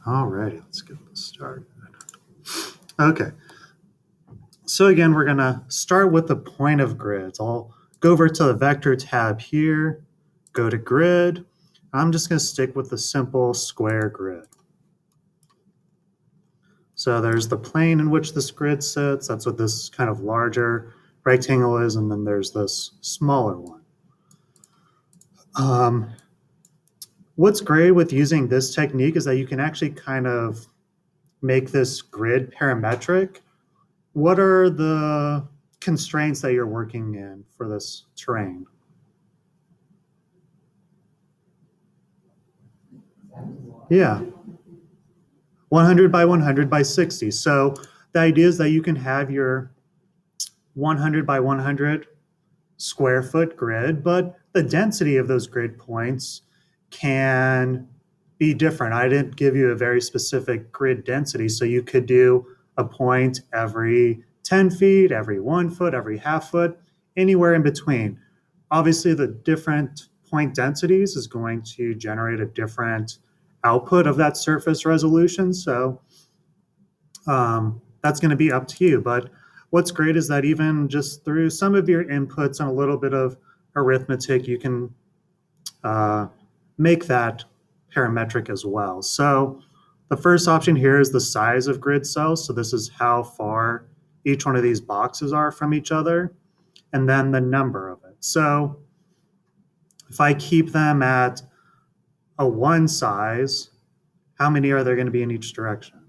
Alrighty, let's get this started. Okay, so again, we're gonna start with the point of grids. I'll go over to the vector tab here, go to grid. I'm just gonna stick with the simple square grid. So there's the plane in which this grid sits. That's what this kind of larger rectangle is, and then there's this smaller one. What's great with using this technique is that you can actually kind of make this grid parametric. What are the constraints that you're working in for this terrain? Yeah, 100 by 100 by 60. So the idea is that you can have your 100 by 100 square foot grid, but the density of those grid points can be different. I didn't give you a very specific grid density, so you could do a point every 10 feet, every 1 foot, every half foot, anywhere in between. Obviously, the different point densities is going to generate a different output of that surface resolution. So that's going to be up to you. But what's great is that even just through some of your inputs and a little bit of arithmetic, you can make that parametric as well. So the first option here is the size of grid cells. So this is how far each one of these boxes are from each other, and then the number of it. So if I keep them at a 1 size, how many are there going to be in each direction?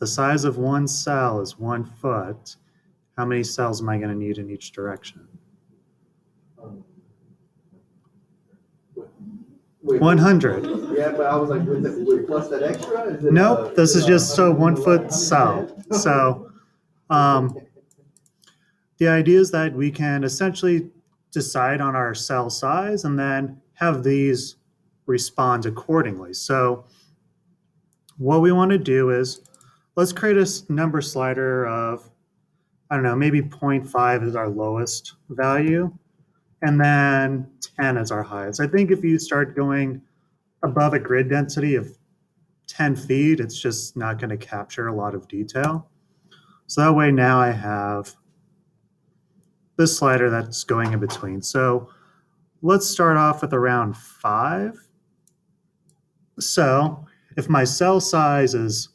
The size of one cell is 1 foot. How many cells am I going to need in each direction? 100. Yeah, but I was like, plus that extra? Is it, nope, this is just so 1 foot cell. So the idea is that we can essentially decide on our cell size and then have these respond accordingly. So what we want to do is, let's create a number slider of, I don't know, maybe 0.5 is our lowest value, and then 10 is our highest. I think if you start going above a grid density of 10 feet, it's just not going to capture a lot of detail. So that way now I have this slider that's going in between. So let's start off with around 5. So if my cell size is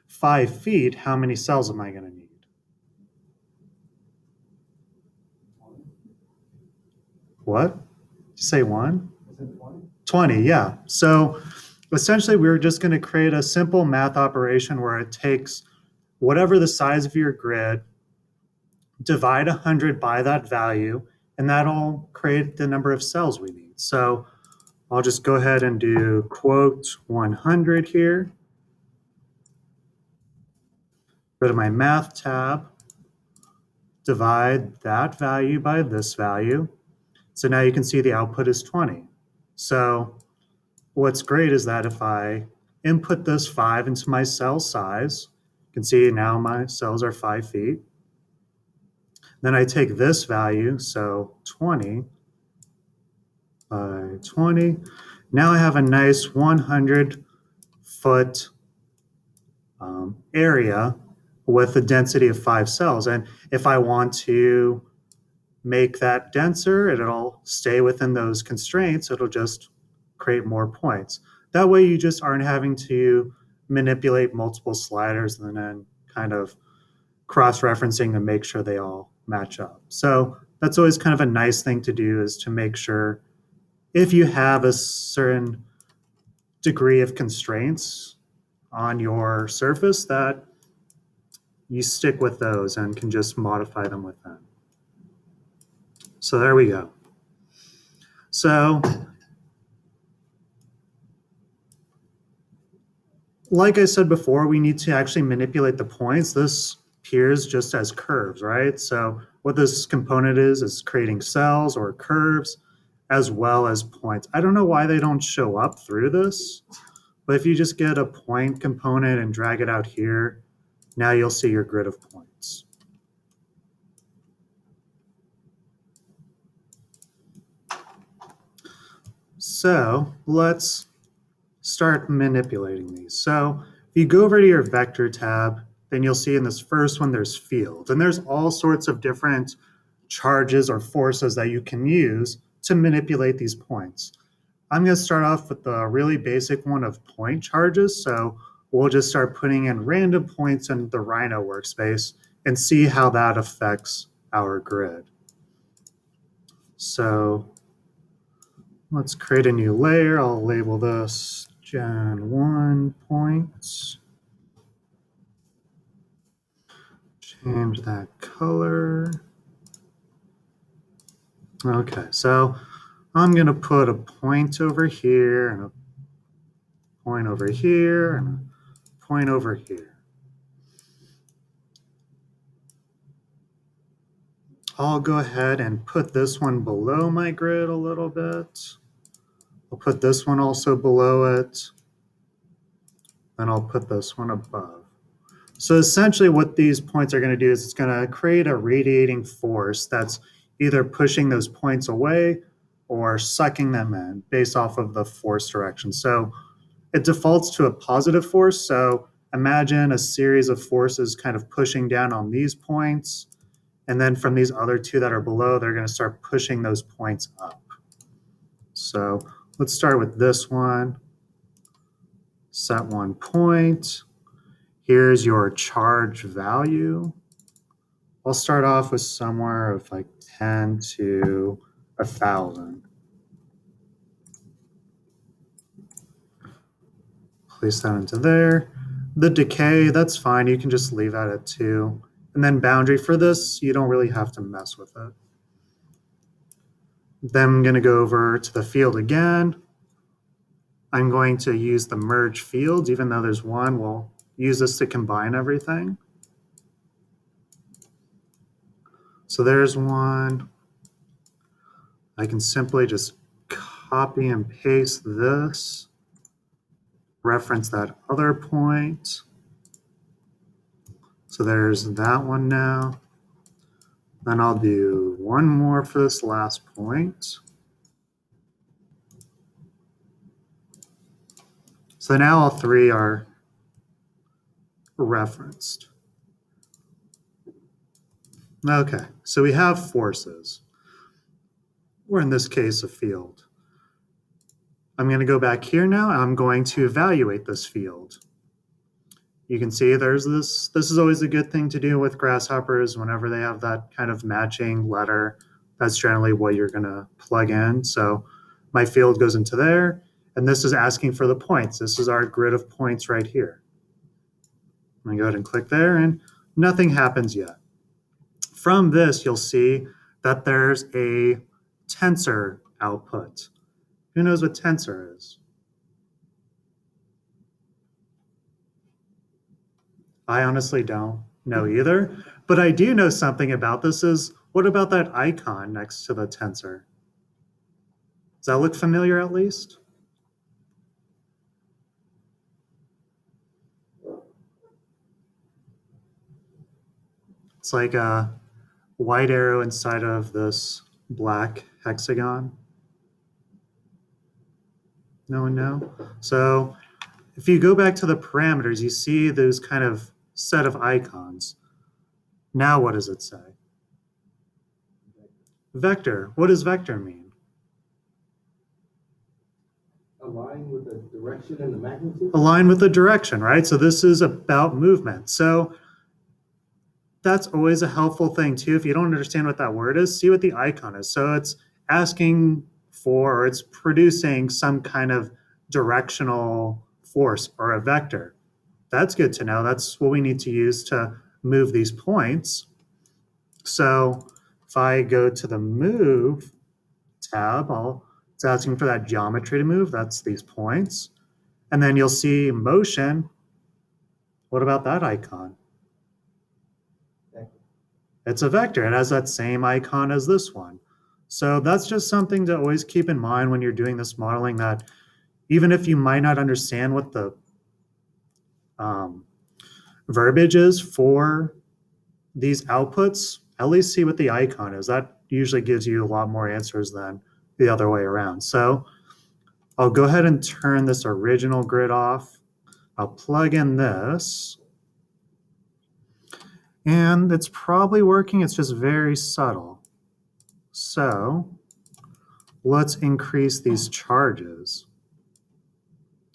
5 feet, how many cells am I going to need? What? Did you say 1? 20, yeah. So essentially, we're just going to create a simple math operation where it takes whatever the size of your grid, divide 100 by that value, and that'll create the number of cells we need. So I'll just go ahead and do quote 100 here. Go to my math tab, divide that value by this value. So now you can see the output is 20. So what's great is that if I input this 5 into my cell size, you can see now my cells are 5 feet. Then I take this value, so 20 by 20. Now I have a nice 100 foot area with a density of 5 cells. And if I want to make that denser, it'll stay within those constraints. It'll just create more points. That way you just aren't having to manipulate multiple sliders and then kind of cross-referencing to make sure they all match up. So that's always kind of a nice thing to do, is to make sure if you have a certain degree of constraints on your surface that you stick with those and can just modify them with them. So there we go. So like I said before, we need to actually manipulate the points. This appears just as curves, right? So what this component is creating cells or curves as well as points. I don't know why they don't show up through this, but if you just get a point component and drag it out here, now you'll see your grid of points. So let's start manipulating these. So if you go over to your vector tab, then you'll see in this first one, there's fields. And there's all sorts of different charges or forces that you can use to manipulate these points. I'm going to start off with the really basic one of point charges. So we'll just start putting in random points in the Rhino workspace and see how that affects our grid. So let's create a new layer. I'll label this Gen1 points. Change that color. Okay, so I'm going to put a point over here and a point over here and a point over here. I'll go ahead and put this one below my grid a little bit. I'll put this one also below it. Then I'll put this one above. So essentially what these points are going to do is it's going to create a radiating force that's either pushing those points away or sucking them in based off of the force direction. So it defaults to a positive force. So imagine a series of forces kind of pushing down on these points. And then from these other two that are below, they're going to start pushing those points up. So let's start with this one. Set 1 point. Here's your charge value. I'll start off with somewhere of like 10 to 1,000. Place that into there. The decay, that's fine. You can just leave that at 2. And then boundary for this, you don't really have to mess with it. Then I'm going to go over to the field again. I'm going to use the merge fields, even though there's one. We'll use this to combine everything. So there's one. I can simply just copy and paste this, reference that other point. So there's that one now. Then I'll do one more for this last point. So now all three are referenced. Okay, so we have forces, or in this case, a field. I'm going to go back here now, and I'm going to evaluate this field. You can see there's this. This is always a good thing to do with grasshoppers whenever they have that kind of matching letter. That's generally what you're going to plug in. So my field goes into there, and this is asking for the points. This is our grid of points right here. I'm going to go ahead and click there, and nothing happens yet. From this, you'll see that there's a tensor output. Who knows what tensor is? I honestly don't know either, but I do know something about this is, what about that icon next to the tensor? Does that look familiar at least? It's like a white arrow inside of this black hexagon. No one know? So if you go back to the parameters, you see those kind of set of icons. Now what does it say? Vector. What does vector mean? Align with the direction and the magnitude? Align with the direction, right? So this is about movement. So that's always a helpful thing too. If you don't understand what that word is, see what the icon is. So it's asking for, or it's producing some kind of directional force or a vector. That's good to know. That's what we need to use to move these points. So if I go to the move tab, it's asking for that geometry to move. That's these points. And then you'll see motion. What about that icon? It's a vector. It has that same icon as this one. So that's just something to always keep in mind when you're doing this modeling, that even if you might not understand what the verbiage is for these outputs, at least see what the icon is. That usually gives you a lot more answers than the other way around. So I'll go ahead and turn this original grid off. I'll plug in this. And it's probably working, it's just very subtle. So let's increase these charges.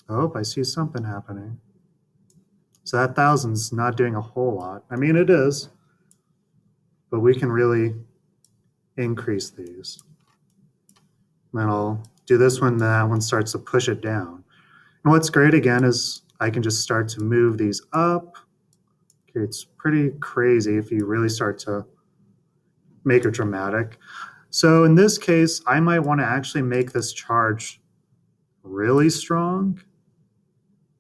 Oh, I see something happening. So that 1,000's not doing a whole lot. I mean, it is, but we can really increase these. Then I'll do this one, that one starts to push it down. And what's great again is I can just start to move these up. Okay, it's pretty crazy if you really start to make it dramatic. So in this case, I might want to actually make this charge really strong.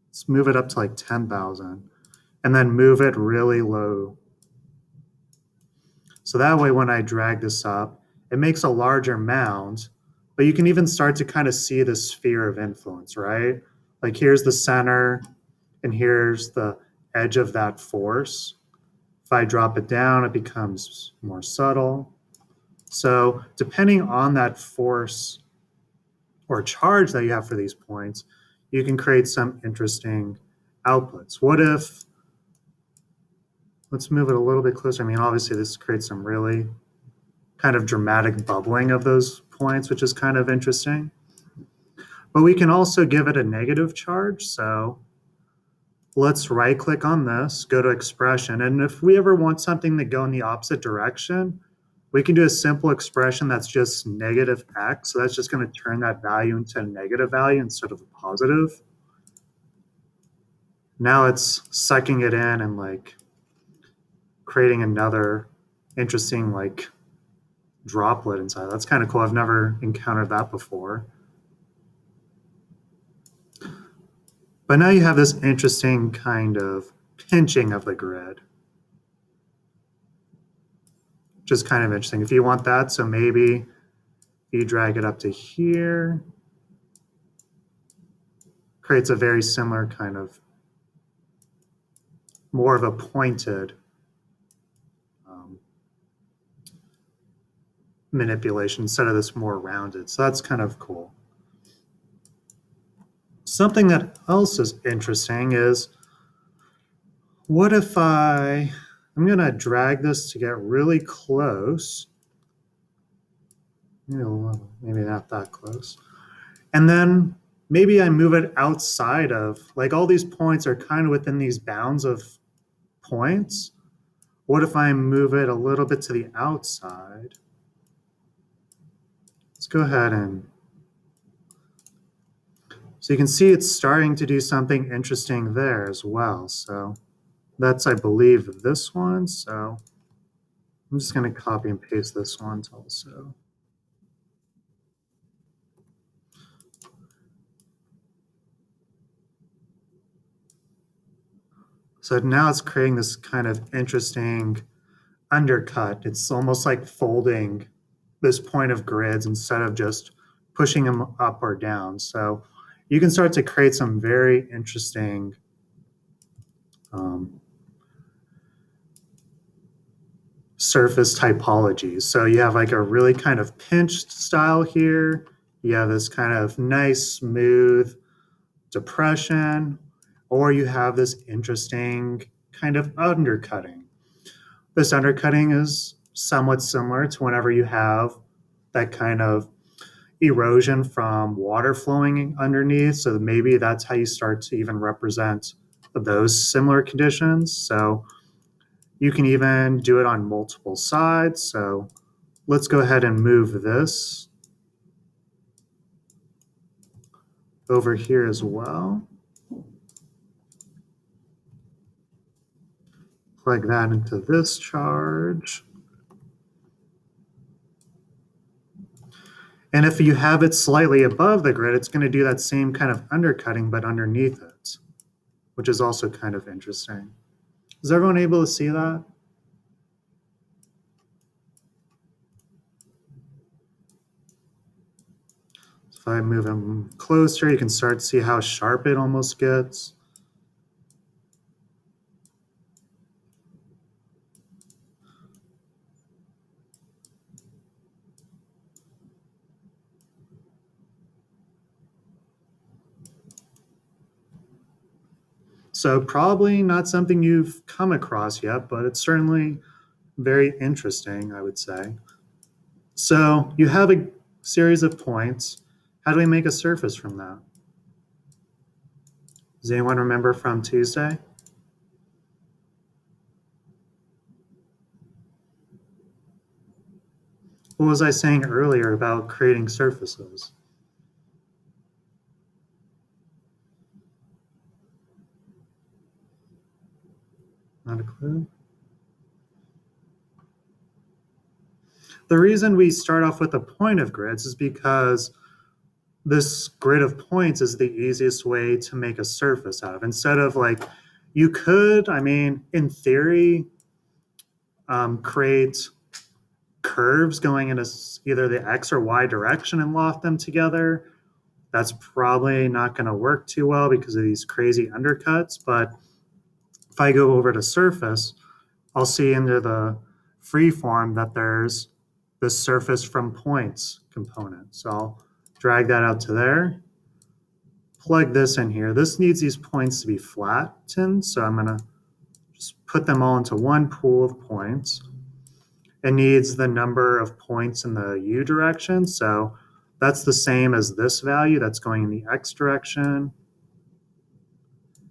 Let's move it up to like 10,000 and then move it really low. So that way, when I drag this up, it makes a larger mound, but you can even start to kind of see the sphere of influence, right? Like here's the center and here's the edge of that force. If I drop it down, it becomes more subtle. So depending on that force or charge that you have for these points, you can create some interesting outputs. What if, let's move it a little bit closer. I mean, obviously this creates some really kind of dramatic bubbling of those points, which is kind of interesting. But we can also give it a negative charge. So let's right click on this, go to expression. And if we ever want something to go in the opposite direction, we can do a simple expression that's just negative x. So that's just going to turn that value into a negative value instead of a positive. Now it's sucking it in and like creating another interesting like droplet inside. That's kind of cool. I've never encountered that before. But now you have this interesting kind of pinching of the grid, which is kind of interesting. If you want that, so maybe you drag it up to here, creates a very similar kind of more of a pointed manipulation instead of this more rounded. So that's kind of cool. Something that else is interesting is what if I'm going to drag this to get really close. Maybe not that close. And then maybe I move it outside of, like all these points are kind of within these bounds of points. What if I move it a little bit to the outside? Let's go ahead and, so you can see it's starting to do something interesting there as well. So that's, I believe, this one. So I'm just going to copy and paste this one also. So now it's creating this kind of interesting undercut. It's almost like folding this point of grids instead of just pushing them up or down. So you can start to create some very interesting surface typologies. So you have like a really kind of pinched style here. You have this kind of nice, smooth depression, or you have this interesting kind of undercutting. This undercutting is somewhat similar to whenever you have that kind of erosion from water flowing underneath. So maybe that's how you start to even represent those similar conditions. So you can even do it on multiple sides. So let's go ahead and move this over here as well. Plug that into this charge. And if you have it slightly above the grid, it's going to do that same kind of undercutting, but underneath it, which is also kind of interesting. Is everyone able to see that? If I move them closer, you can start to see how sharp it almost gets. So probably not something you've come across yet, but it's certainly very interesting, I would say. So you have a series of points. How do we make a surface from that? Does anyone remember from Tuesday? What was I saying earlier about creating surfaces? Not a clue. The reason we start off with a point of grids is because this grid of points is the easiest way to make a surface out of. Instead of like, you could, I mean, in theory, create curves going into either the X or Y direction and loft them together. That's probably not going to work too well because of these crazy undercuts. But if I go over to surface, I'll see into the free form that there's the surface from points component. So I'll drag that out to there, plug this in here. This needs these points to be flattened. So I'm going to just put them all into one pool of points. It needs the number of points in the U direction. So that's the same as this value that's going in the X direction,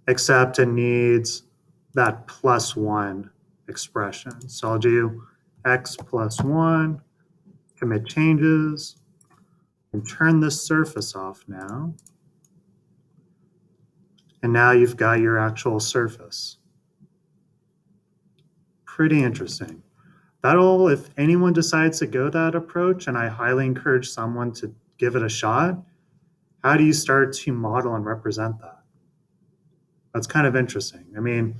except it needs that +1 expression. So I'll do X +1, commit changes, and turn this surface off now. And now you've got your actual surface. Pretty interesting. That'll, if anyone decides to go that approach, and I highly encourage someone to give it a shot, how do you start to model and represent that? That's kind of interesting. I mean,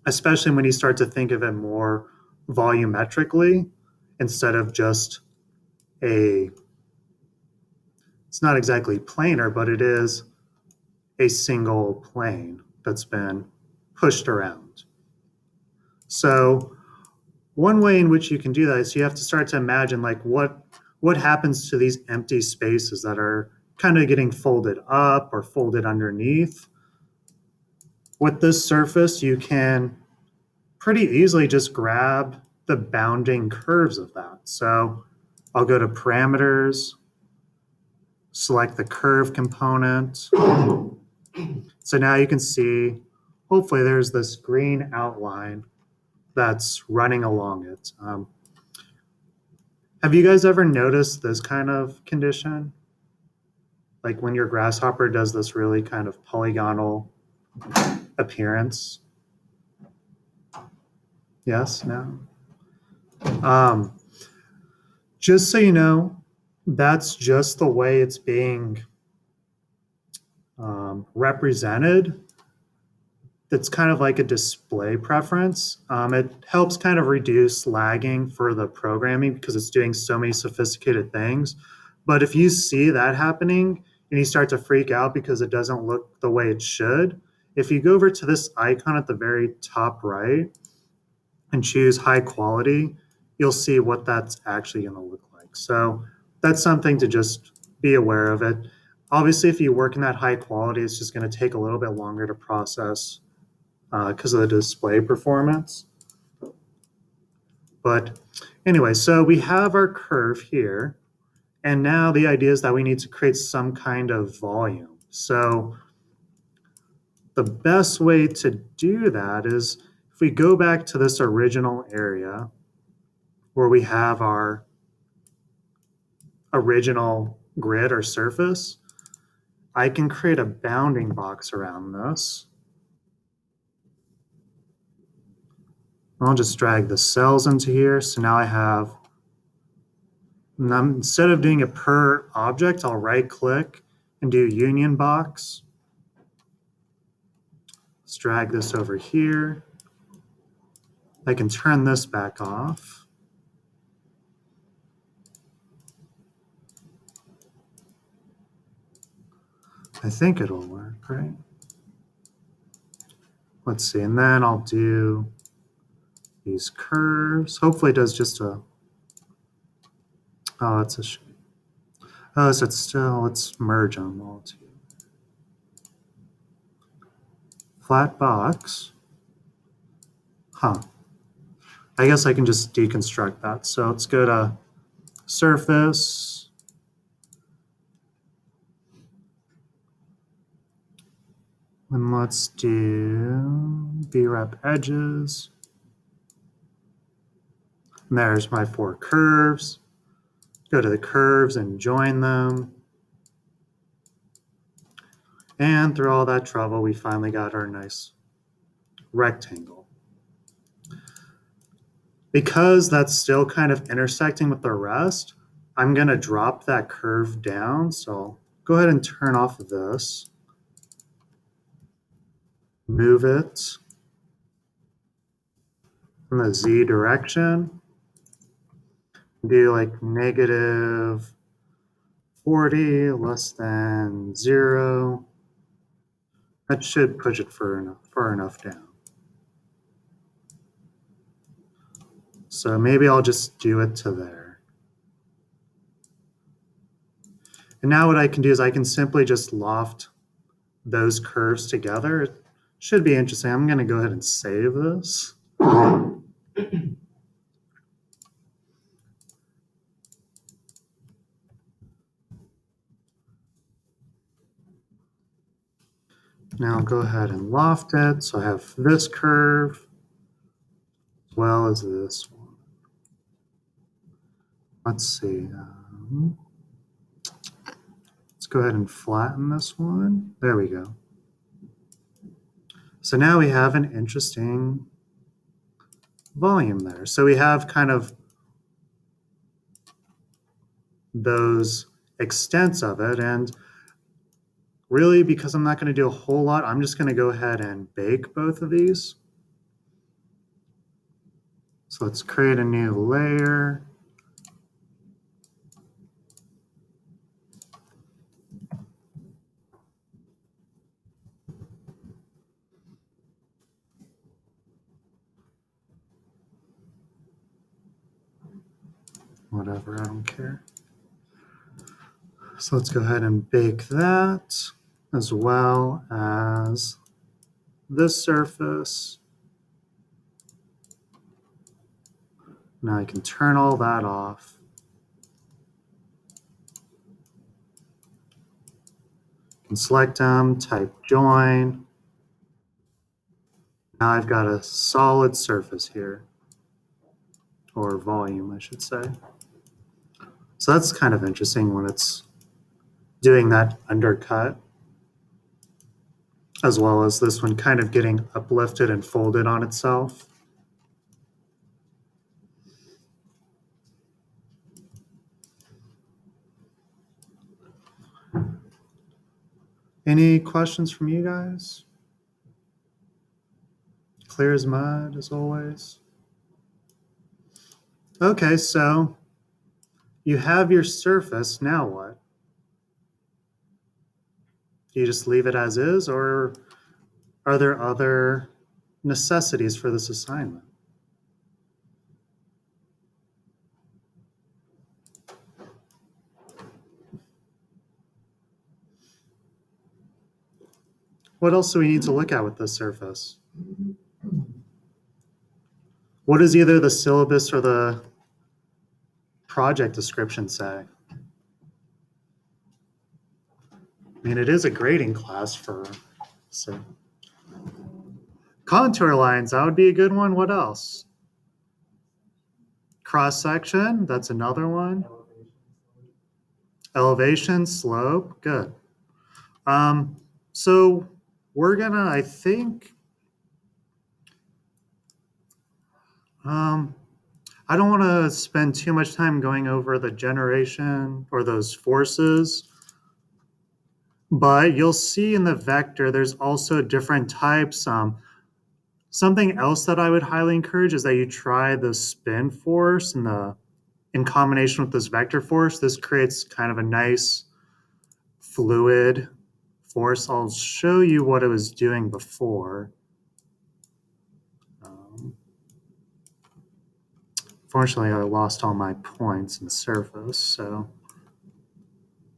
especially when you start to think of it more volumetrically instead of just it's not exactly planar, but it is a single plane that's been pushed around. So one way in which you can do that is you have to start to imagine like what happens to these empty spaces that are kind of getting folded up or folded underneath. With this surface, you can pretty easily just grab the bounding curves of that. So I'll go to parameters, select the curve component. So now you can see, hopefully there's this green outline that's running along it. Have you guys ever noticed this kind of condition? Like when your grasshopper does this really kind of polygonal appearance? Yes, no? Just so you know, that's just the way it's being represented. It's kind of like a display preference. It helps kind of reduce lagging for the programming because it's doing so many sophisticated things. But if you see that happening and you start to freak out because it doesn't look the way it should, if you go over to this icon at the very top right and choose high quality, you'll see what that's actually going to look like. So that's something to just be aware of it. Obviously, if you work in that high quality, it's just going to take a little bit longer to process because of the display performance. But anyway, so we have our curve here. And now the idea is that we need to create some kind of volume. So the best way to do that is if we go back to this original area where we have our original grid or surface, I can create a bounding box around this. I'll just drag the cells into here. So now I have, instead of doing it per object, I'll right click and do union box. Let's drag this over here. I can turn this back off. I think it'll work, right? Let's see, and then I'll do these curves. Hopefully it does just a, oh, it's a shame. Oh, so it's still, let's merge them all together. flat box. Huh. I guess I can just deconstruct that. So let's go to surface. And let's do vrep edges. And there's my 4 curves. Go to the curves and join them. And through all that trouble, we finally got our nice rectangle. Because that's still kind of intersecting with the rest, I'm going to drop that curve down. So I'll go ahead and turn off of this. Move it from the Z direction. Do like negative 40 less than 0. That should push it far enough down. So maybe I'll just do it to there. And now what I can do is I can simply just loft those curves together. It should be interesting. I'm going to go ahead and save this. Now I'll go ahead and loft it. So I have this curve as well as this one. Let's see. Let's go ahead and flatten this one. There we go. So now we have an interesting volume there. So we have kind of those extents of it. And really, because I'm not going to do a whole lot, I'm just going to go ahead and bake both of these. So let's create a new layer. Whatever, I don't care. So let's go ahead and bake that as well as this surface. Now I can turn all that off. And select them, type join. Now I've got a solid surface here, or volume, I should say. So that's kind of interesting when it's doing that undercut, as well as this one kind of getting uplifted and folded on itself. Any questions from you guys? Clear as mud, as always. Okay, so you have your surface, now what? Do you just leave it as is, or are there other necessities for this assignment? What else do we need to look at with this surface? What does either the syllabus or the project description say? I mean, it is a grading class for, so. Contour lines, that would be a good one. What else? Cross section, that's another one. Elevation, slope, good. So we're gonna, I think, I don't want to spend too much time going over the generation or those forces, but you'll see in the vector there's also different types. Something else that I would highly encourage is that you try the spin force in combination with this vector force. This creates kind of a nice fluid force. I'll show you what it was doing before. Fortunately, I lost all my points in surface, so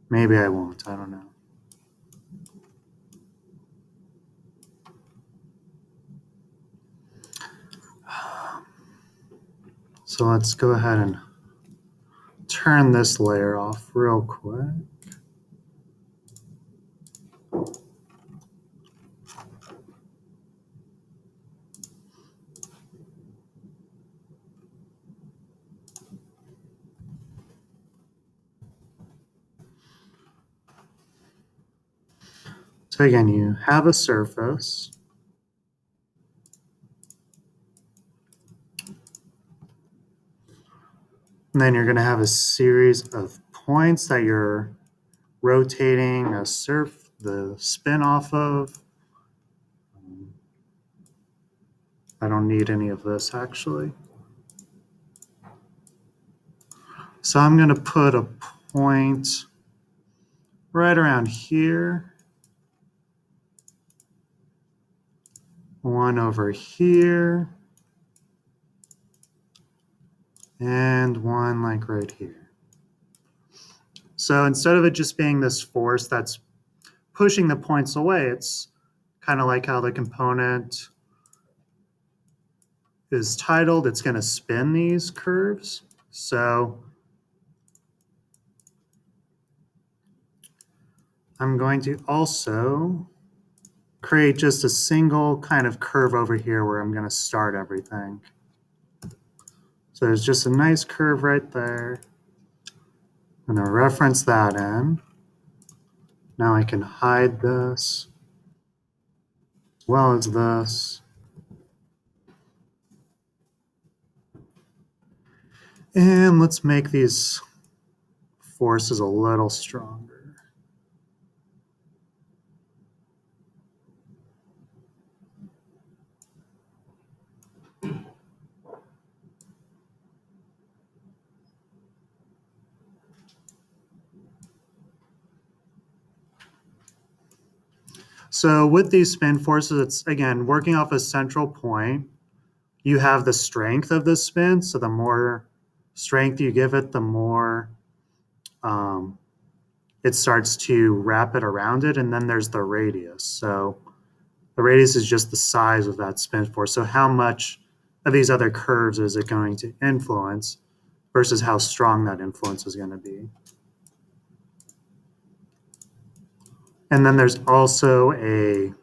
maybe I won't, I don't know. So let's go ahead and turn this layer off real quick. So again, you have a surface. And then you're going to have a series of points that you're rotating the spin off of. I don't need any of this actually. So I'm going to put a point right around here. One over here. And one like right here. So instead of it just being this force that's pushing the points away, it's kind of like how the component is titled. It's going to spin these curves. So I'm going to also create just a single kind of curve over here where I'm going to start everything. So there's just a nice curve right there. I'm going to reference that in. Now I can hide this as well as this. And let's make these forces a little stronger. So with these spin forces, it's again working off a central point. You have the strength of the spin, so the more strength you give it, the more it starts to wrap it around it, and then there's the radius. So the radius is just the size of that spin force. So how much of these other curves is it going to influence versus how strong that influence is going to be. And then there's also a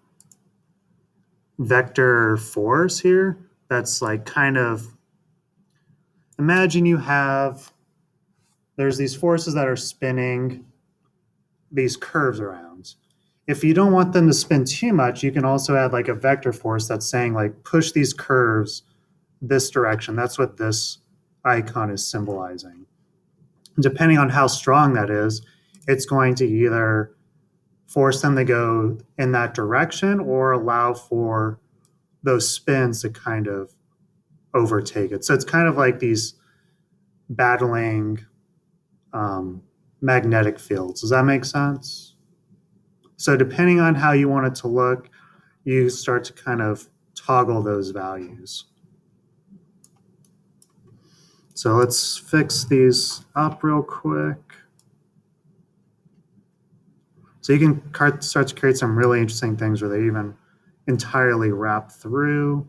vector force here that's like kind of, imagine there's these forces that are spinning these curves around. If you don't want them to spin too much, you can also add like a vector force that's saying like push these curves this direction. That's what this icon is symbolizing. Depending on how strong that is, it's going to either force them to go in that direction or allow for those spins to kind of overtake it. So it's kind of like these battling magnetic fields. Does that make sense? So depending on how you want it to look, you start to kind of toggle those values. So let's fix these up real quick. So you can start to create some really interesting things where they even entirely wrap through.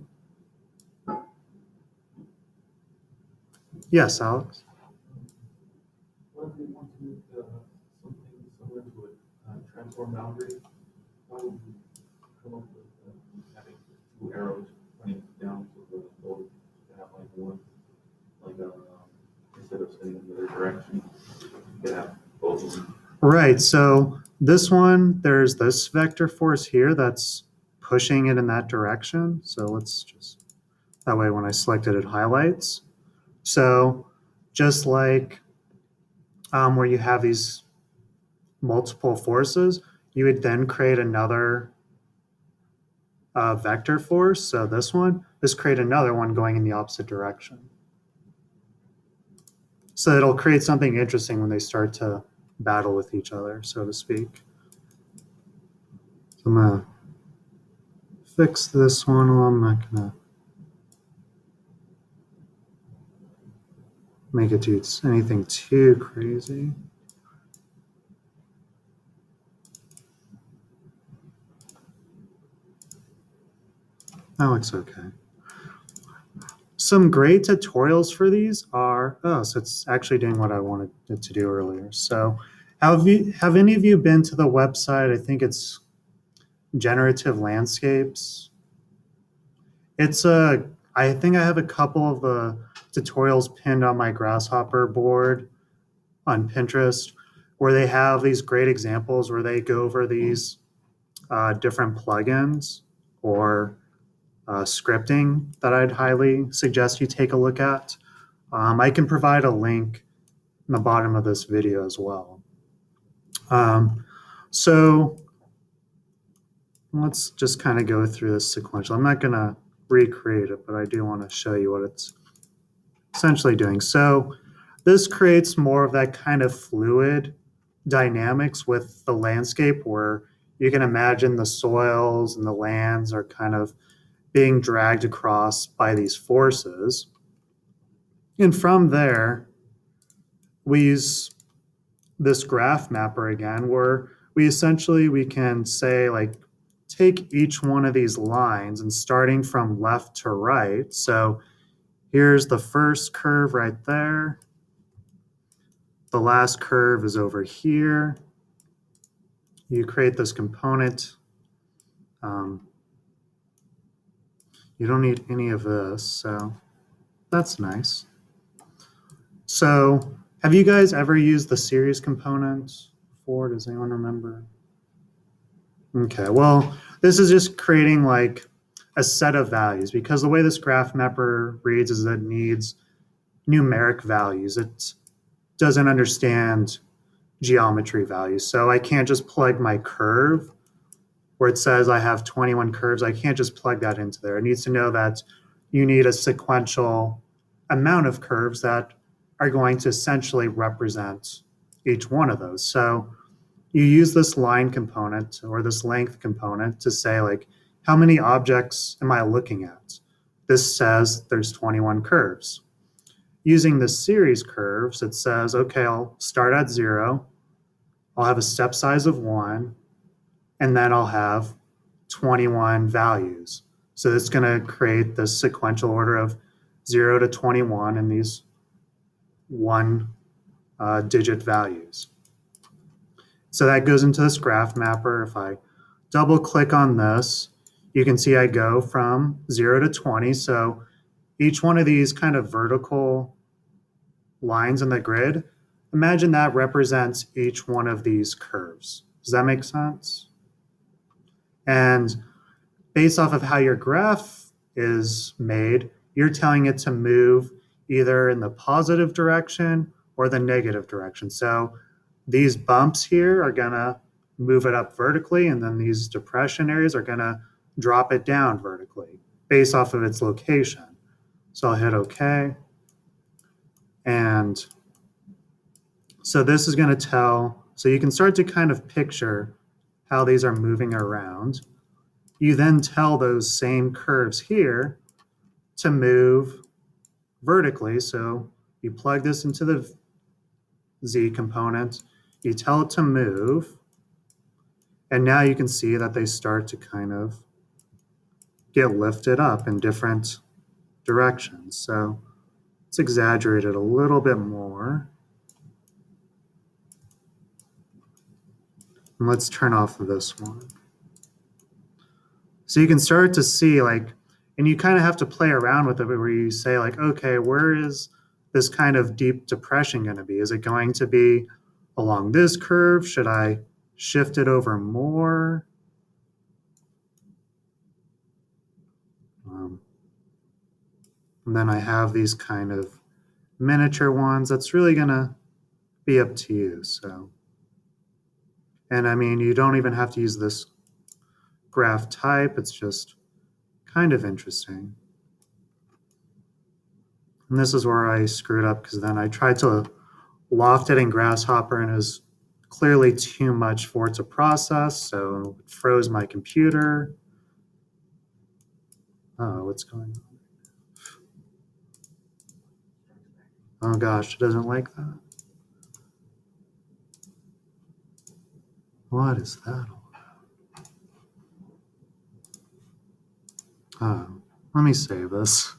Yes, Alex? What if we want to make something similar to a transform boundary? How would we come up with having two arrows pointing down to the node to have like one, like instead of spinning in the other direction, you could have both of them. Right, so this one, there's this vector force here that's pushing it in that direction. So let's just, that way when I select it, it highlights. So just like where you have these multiple forces, you would then create another vector force. So this one, just create another one going in the opposite direction. So it'll create something interesting when they start to battle with each other, so to speak. So I'm gonna fix this one. Well, I'm not gonna make it do anything too crazy. That looks okay. Some great tutorials for these are, oh, so it's actually doing what I wanted it to do earlier. So have any of you been to the website? I think it's Generative Landscapes. I think I have a couple of the tutorials pinned on my Grasshopper board on Pinterest where they have these great examples where they go over these different plugins or scripting that I'd highly suggest you take a look at. I can provide a link in the bottom of this video as well. So let's just kind of go through this sequential. I'm not going to recreate it, but I do want to show you what it's essentially doing. So this creates more of that kind of fluid dynamics with the landscape where you can imagine the soils and the lands are kind of being dragged across by these forces. And from there, we use this GraphMapper again, where we can say like, take each one of these lines and starting from left to right. So here's the first curve right there. The last curve is over here. You create this component. You don't need any of this, so that's nice. So have you guys ever used the series component before? Does anyone remember? Okay, well, this is just creating like a set of values because the way this GraphMapper reads is that it needs numeric values. It doesn't understand geometry values. So I can't just plug my curve where it says I have 21 curves. I can't just plug that into there. It needs to know that you need a sequential amount of curves that are going to essentially represent each one of those. So you use this line component or this length component to say like, how many objects am I looking at? This says there's 21 curves. Using the series curves, it says, okay, I'll start at 0. I'll have a step size of 1, and then I'll have 21 values. So it's going to create this sequential order of 0 to 21 in these one digit values. So that goes into this GraphMapper. If I double click on this, you can see I go from 0 to 20. So each one of these kind of vertical lines in the grid, imagine that represents each one of these curves. Does that make sense? And based off of how your graph is made, you're telling it to move either in the positive direction or the negative direction. So these bumps here are gonna move it up vertically, and then these depression areas are gonna drop it down vertically based off of its location. So I'll hit OK. And so this is gonna tell, so you can start to kind of picture how these are moving around. You then tell those same curves here to move vertically. So you plug this into the Z component, you tell it to move, and now you can see that they start to kind of get lifted up in different directions. So let's exaggerate it a little bit more. And let's turn off this one. So you can start to see like, and you kind of have to play around with it where you say like, okay, where is this kind of deep depression going to be? Is it going to be along this curve? Should I shift it over more? And then I have these kind of miniature ones. That's really going to be up to you. So, and I mean, you don't even have to use this graph type. It's just kind of interesting. And this is where I screwed up because then I tried to loft it in Grasshopper and it was clearly too much for it to process. So it froze my computer. Oh, what's going on? Oh gosh, it doesn't like that. What is that all about? Oh, let me save this.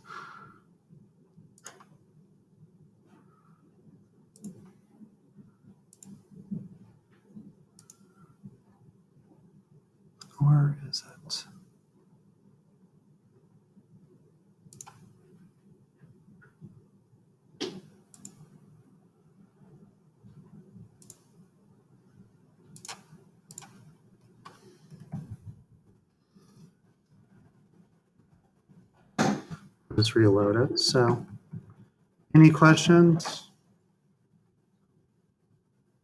Where is it? Just reload it. So, any questions?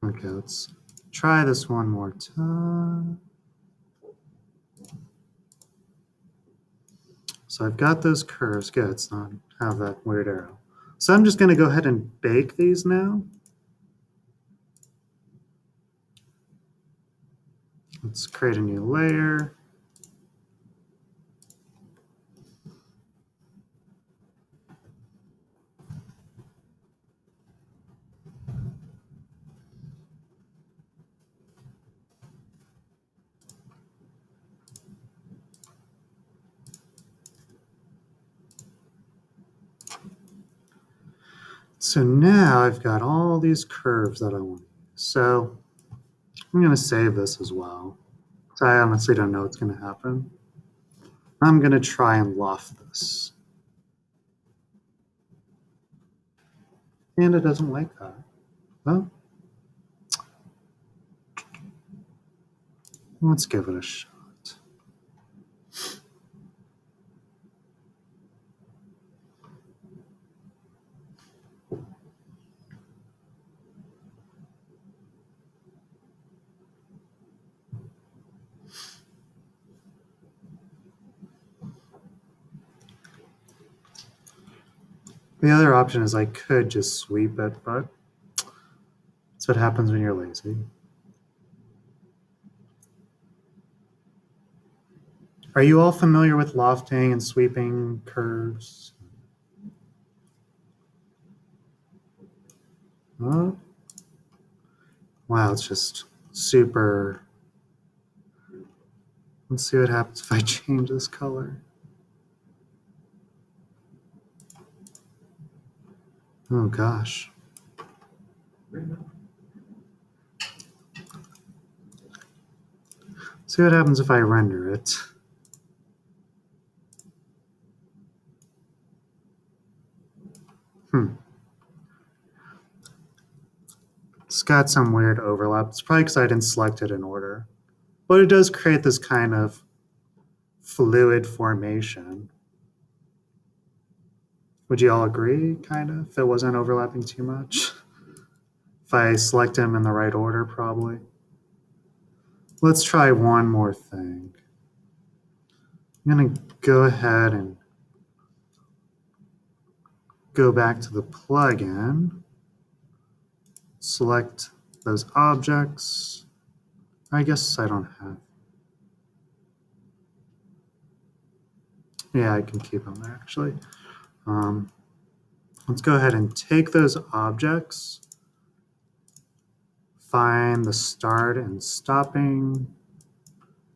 Okay, let's try this one more time. So I've got those curves. Good, it's not have that weird arrow. So I'm just going to go ahead and bake these now. Let's create a new layer. So now I've got all these curves that I want to use. So I'm going to save this as well. So I honestly don't know what's going to happen. I'm going to try and loft this. And it doesn't like that. Well, let's give it a shot. The other option is I could just sweep it, but that's what happens when you're lazy. Are you all familiar with lofting and sweeping curves? Oh. Wow, it's just super. Let's see what happens if I change this color. Oh gosh. See what happens if I render it. It's got some weird overlap. It's probably because I didn't select it in order. But it does create this kind of fluid formation. Would you all agree, kind of, if it wasn't overlapping too much? If I select them in the right order, probably. Let's try one more thing. I'm going to go ahead and go back to the plugin, select those objects. I guess I don't have. Yeah, I can keep them there, actually. Let's go ahead and take those objects, find the start and stopping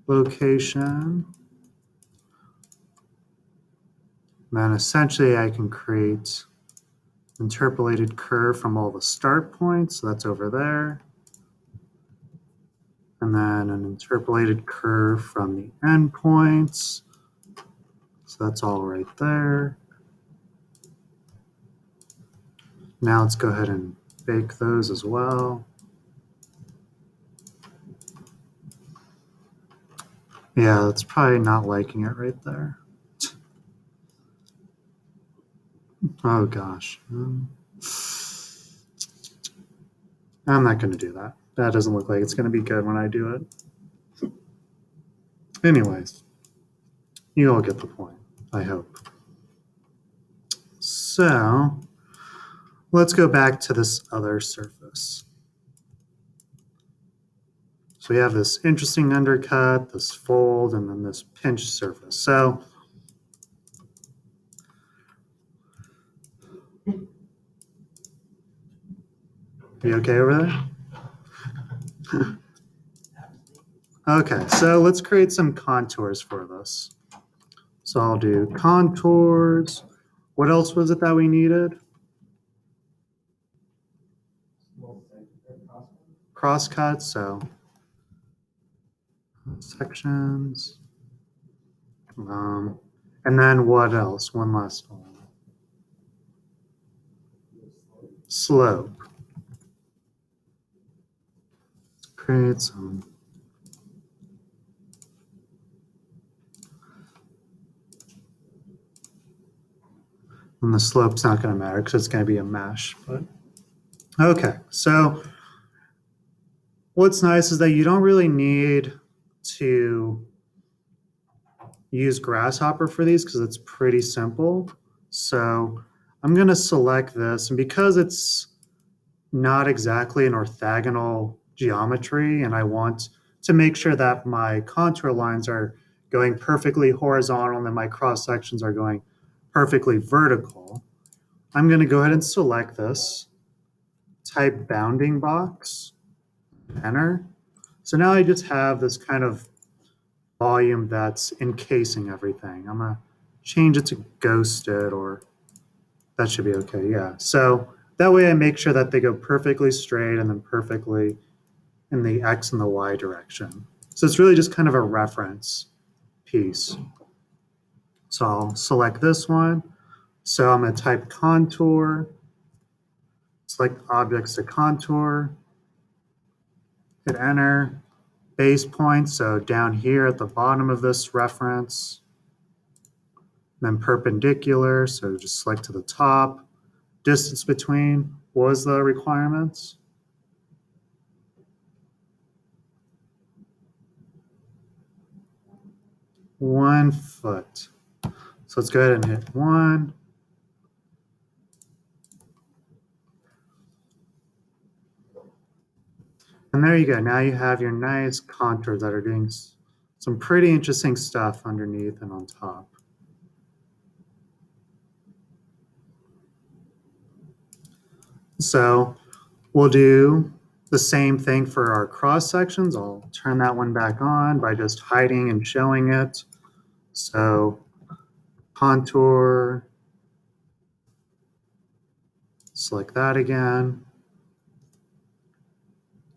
location. And then essentially I can create an interpolated curve from all the start points. So that's over there. And then an interpolated curve from the endpoints. So that's all right there. Now let's go ahead and bake those as well. Yeah, that's probably not liking it right there. Oh gosh. I'm not going to do that. That doesn't look like it's going to be good when I do it. Anyways, you all get the point, I hope. So let's go back to this other surface. So we have this interesting undercut, this fold, and then this pinch surface. So are you okay over there? Okay, so let's create some contours for this. So I'll do contours. What else was it that we needed? Crosscut, so Sections. And then what else? One last one. Slope. Let's create some. And the slope's not going to matter because it's going to be a mesh. But okay, so what's nice is that you don't really need to use Grasshopper for these because it's pretty simple. So I'm going to select this, and because it's not exactly an orthogonal geometry, and I want to make sure that my contour lines are going perfectly horizontal and then my cross sections are going perfectly vertical, I'm going to go ahead and select this, type bounding box, enter. So now I just have this kind of volume that's encasing everything. I'm gonna change it to ghosted, or that should be okay, yeah. So that way I make sure that they go perfectly straight and then perfectly in the X and the Y direction. So it's really just kind of a reference piece. So I'll select this one. So I'm gonna type contour, select objects to contour, hit enter, base point, so down here at the bottom of this reference, then perpendicular, so just select to the top. Distance between was the requirements. One foot. So let's go ahead and hit one. And there you go. Now you have your nice contours that are doing some pretty interesting stuff underneath and on top. So we'll do the same thing for our cross sections. I'll turn that one back on by just hiding and showing it. So contour, select that again.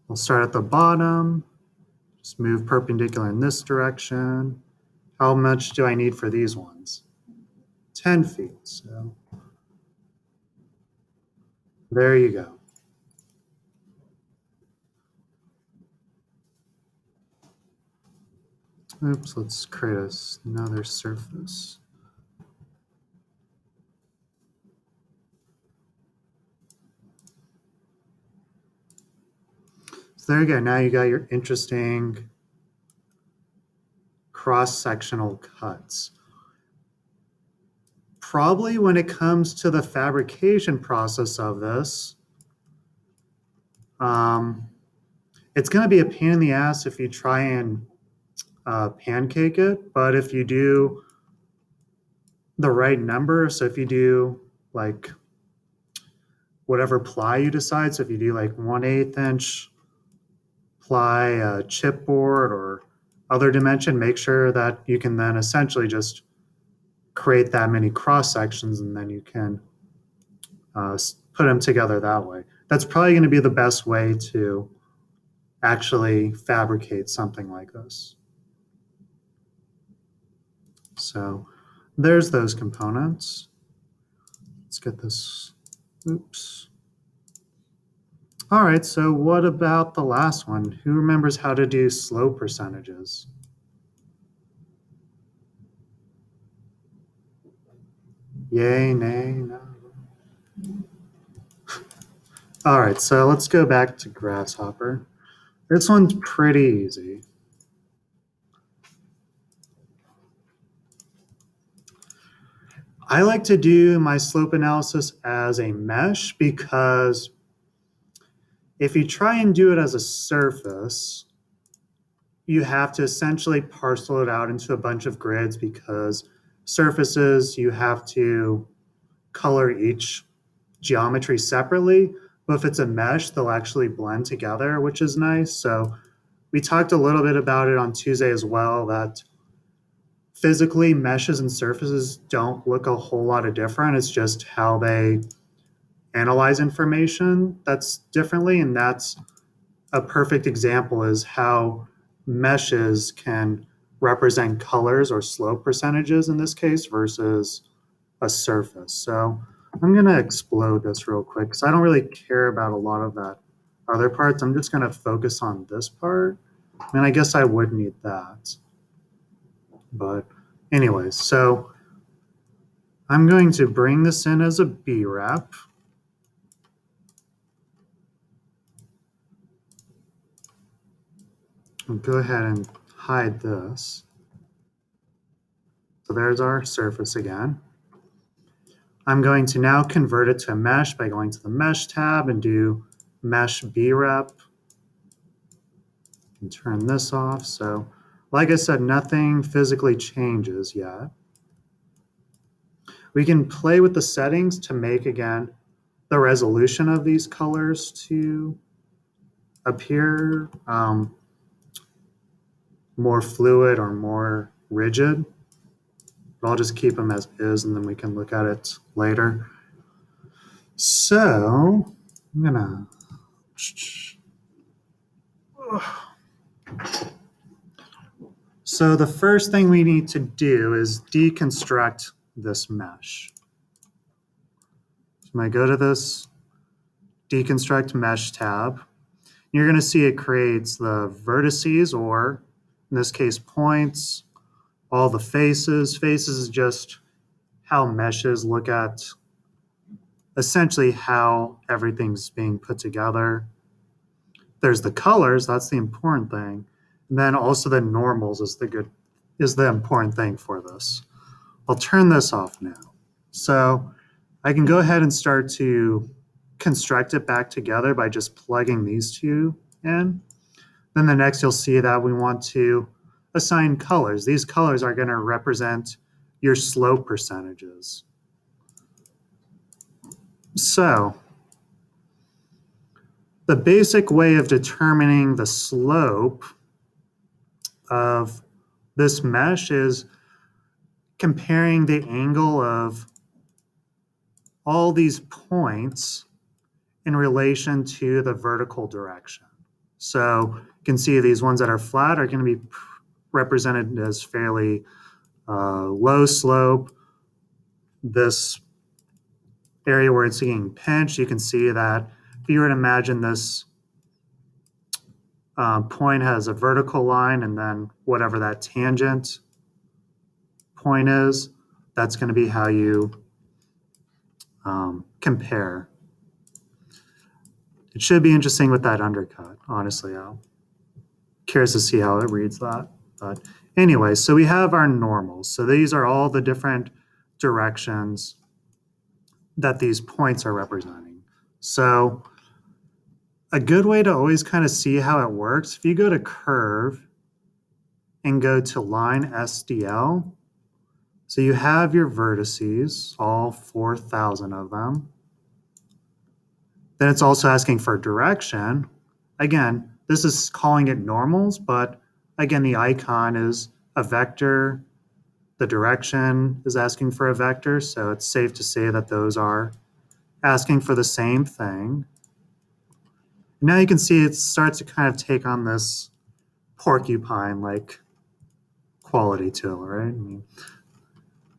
We'll start at the bottom, just move perpendicular in this direction. How much do I need for these ones? 10 feet, so there you go. Oops, let's create another surface. So there you go. Now you got your interesting cross-sectional cuts. Probably when it comes to the fabrication process of this, it's going to be a pain in the ass if you try and pancake it. But if you do the right number, so if you do like whatever ply you decide, so if you do like 1/8 inch ply, chipboard, or other dimension, make sure that you can then essentially just create that many cross sections, and then you can put them together that way. That's probably going to be the best way to actually fabricate something like this. So there's those components. Let's get this, oops. All right, so what about the last one? Who remembers how to do slope percentages? Yay, nay, no. All right, so let's go back to Grasshopper. This one's pretty easy. I like to do my slope analysis as a mesh because if you try and do it as a surface, you have to essentially parcel it out into a bunch of grids because surfaces, you have to color each geometry separately. But if it's a mesh, they'll actually blend together, which is nice. So we talked a little bit about it on Tuesday as well, that physically meshes and surfaces don't look a whole lot of different. It's just how they analyze information that's differently. And that's a perfect example is how meshes can represent colors or slope percentages in this case versus a surface. So I'm going to explode this real quick because I don't really care about a lot of that other parts. I'm just going to focus on this part. And I guess I would need that. But anyways, so I'm going to bring this in as a B-rep. I'll go ahead and hide this. So there's our surface again. I'm going to now convert it to a mesh by going to the Mesh tab and do Mesh B-rep and turn this off. So like I said, nothing physically changes yet. We can play with the settings to make, again, the resolution of these colors to appear more fluid or more rigid. But I'll just keep them as is and then we can look at it later. So I'm gonna So the first thing we need to do is deconstruct this mesh. So I'm going to go to this Deconstruct Mesh tab. You're going to see it creates the vertices, or in this case, points, all the faces. Faces is just how meshes look at essentially how everything's being put together. There's the colors, that's the important thing. And then also the normals is the important thing for this. I'll turn this off now. So I can go ahead and start to construct it back together by just plugging these two in. Then the next you'll see that we want to assign colors. These colors are going to represent your slope percentages. So the basic way of determining the slope of this mesh is comparing the angle of all these points in relation to the vertical direction. So you can see these ones that are flat are going to be represented as fairly low slope. This area where it's getting pinched, you can see that if you were to imagine this point has a vertical line and then whatever that tangent point is, that's going to be how you compare. It should be interesting with that undercut, honestly. I'm curious to see how it reads that. But anyway, so we have our normals. So these are all the different directions that these points are representing. So a good way to always kind of see how it works, if you go to curve and go to line SDL, so you have your vertices, all 4,000 of them. Then it's also asking for direction. Again, this is calling it normals, but again, the icon is a vector. The direction is asking for a vector, so it's safe to say that those are asking for the same thing. Now you can see it starts to kind of take on this porcupine-like quality to it, right? I mean,